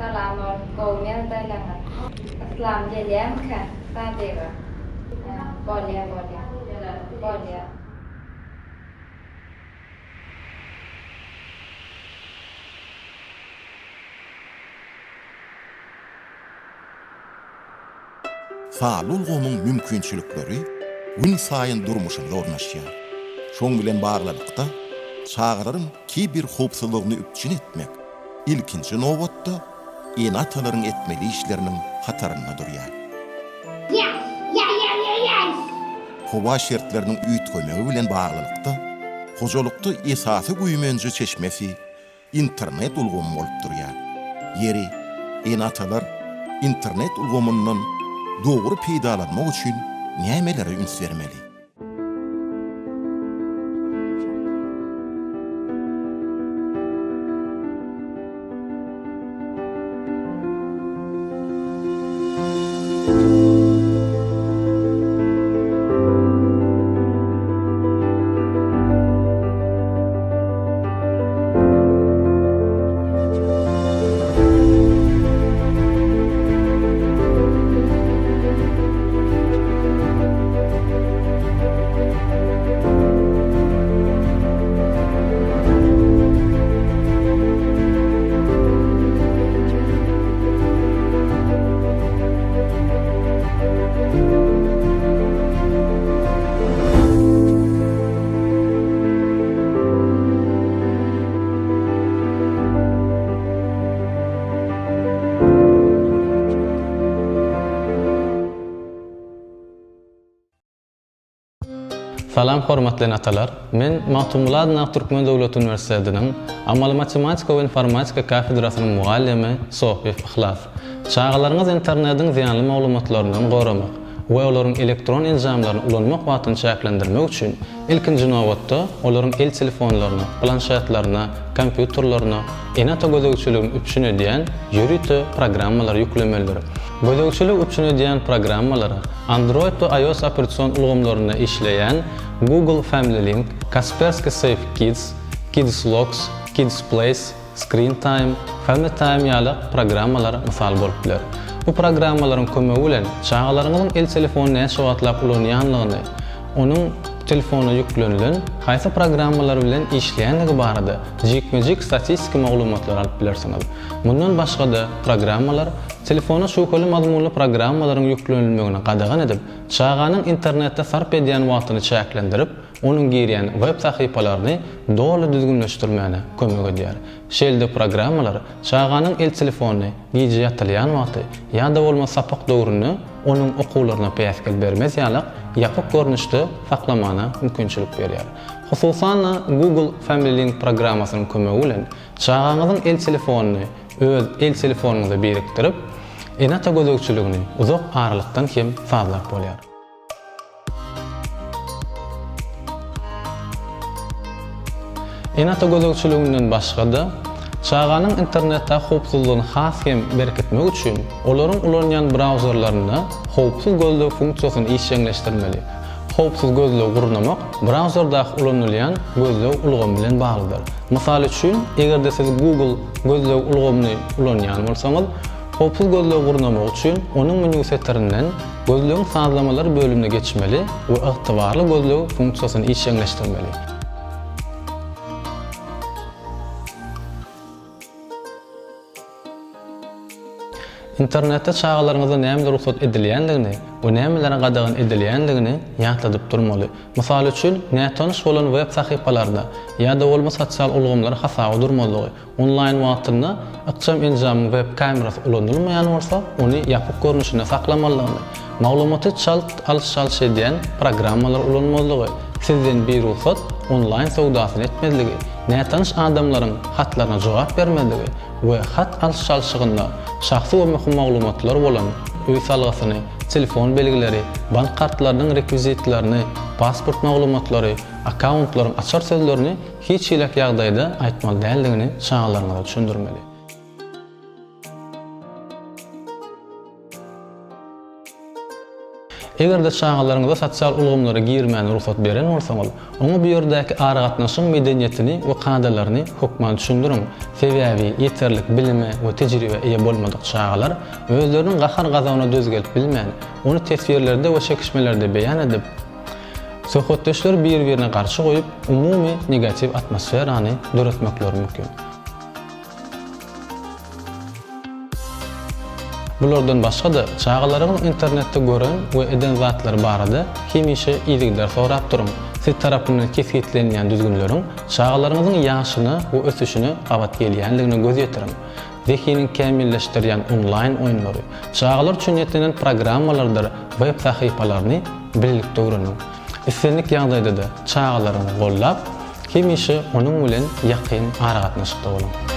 Assalamualaikum ya dalangan. Assalam jeliam kan. Sadeva. Boleh. Faal ulgamyň mümkinçilikleri gün saýyn durmuşynda ornaşýar. Şoň bilen baglykda çağıraryň ki bir howpsuzlygyny üpçün etmek ilkinji nowatda enatalaryň etmeli işleriniň hatarynda durýar. Howa şertleriniň üýtgemegi bilen baglykda hojalykda esasy güýmenji çeşmesi internet ulgamy bolup durýar. Yeri enatalar internet ulgamyndan dogry peýdalanmak üçin nämelere üns bermeli? Salam hormatly atalar. Men Mahtumullah Türkmen Dowlat Üniversitetiniň Amaly Matematika we Informatika kafedrasynyň muallimi Sohbet Ihlas. Çağalaryňyz internetiň ziyanly maglumatlaryndan goramak we olaryň elektron enjamlaryny ulanmak wagtyny çäklendirmek üçin ilkinji nowatda olaryň el telefonlaryna, planşetlaryna, kompýuterlaryna enata gözegçiligini üpçün edýän ýörüte programmalar ýüklemelidir. Gözegçilik üpçün edýän programmalary Android we iOS operatsion ulgamlaryna işleýän Google Family Link, Kaspersky Safe Kids, Kids Locks, Kids Place, Screen Time, Family Time ýaly programmalar mysal bolupdyr. Bu programmalaryň kömegi bilen çağalaryňyzyň el telefonyny näçe wagtlap ulanýanlygyny, onuň telefona yüklenilen haýsy programmalar bilen işleýänligi barada jikmejik statistik maglumatlar alyp bilersiňiz. Mundan başga da programmalar telefona şukaly mazmunly programmalaryň yüklenilmegini gadagan edip, çağanyň internetde sarp edýän wagtyny çäklendirip, onuň girýän web sahypalaryny dogry düzgünleşdirmäne kömek edýär. Şeýle programmalar çağanyň el telefonyny gije ýatylýan wagty ýa-da bolmasa sapak döwrüni onuň okuwlaryna peýaskil bermez ýalyk ýapyk görnüşde saklamana mümkinçilik berýär. Hususan Google Family Link programmasynyň kömegi bilen çağanyň el telefonyny öz el telefonuňyza birikdirip, enata gözegçiligini uzak aralykdan hem fazlap bolýar. Enata gözegçiliginden başga da çağanyň internetde howpsuzlygyny has hem berkitmek üçin olaryň ulanýan browserlaryna howpsuz gözlegi funksiýasyny işleňleşdirmeli. Howpsuz gözlegi gurnamak browserdaky ulanylýan gözlegi ulgamy bilen baglydyr. Mysal üçin, egerde siz Google gözlegi ulgamyny ulanýan bolsaňyz, howpsuz gözlegi gurnamak üçin onuň menü setlerinden gözlegiň sazlamalar bölümine geçmeli we ygtybarly gözlegi funksiýasyny işleňleşdirmeli. İnternetde çağalaryňyza näme ruhsat edilýändigini we nämelere gadagan edilýändigini ýatladyp durmaly. Mysal üçin, nätanış bolan web sahypalarda ýa-da bolmasa sosial ulgamlar hasaby durmaly. Online wagtynda ykjam enjamyň web kamerasy ulanylmaýan bolsa, ony ýapyk görnüşine saklamaly. Maglumaty çalt alış edýän programmalar ulanmaly. Sizden bir ruhsat online sowdasyny etmediligi, nätanış adamlaryň hatlaryna jogap bermediligi we hat alışygynda şahsy we möhüm maglumatlar bolan öý salgasyny, telefon belgileri, bank kartlarynyň rekvizitlerini, pasport maglumatlary, akkauntlaryň açar sözlerini hiç ilek ýagdaýda aýtmaly däldigini çağalaryňyza düşündirmeli. Eger de çağalaryňyza sosial ulgamlara girmäni ruhsat beren bolsaňyz, oňa bu ýerdäki aragatnaşyň medeniýetini we kadalaryny hukman düşündürüň. Sebäbi ýeterlik bilime we tejribe eýe bolmadyk çağalar özleriniň gahar gazawyna dözgelip bilmän, onu tesbirlerde we çekişmelerde beýan edip, söhbetdeşler bir-birine garşy goýup umumy negativ atmosferany döretmekleri mümkin. Bulardan başga da çağalaryň internetde gören we eden zatlar barada hemişe iýdigler sorap durun. Siz tarapyndan kesgitlenýän düzgünleriň çağalaryňyzyň ýaşyny we ösüşini gabat gelýänligini göz ýetirin. Zehinin kämilleşdirýän online oýunlary, çağalar üçin ýetilen programmalardyr, web sahypalaryny birlikde öwrenin. Islenlik ýagdaýda da çağalaryny gollap, hemişe onuň bilen ýakyn aragatnaşykda bolun.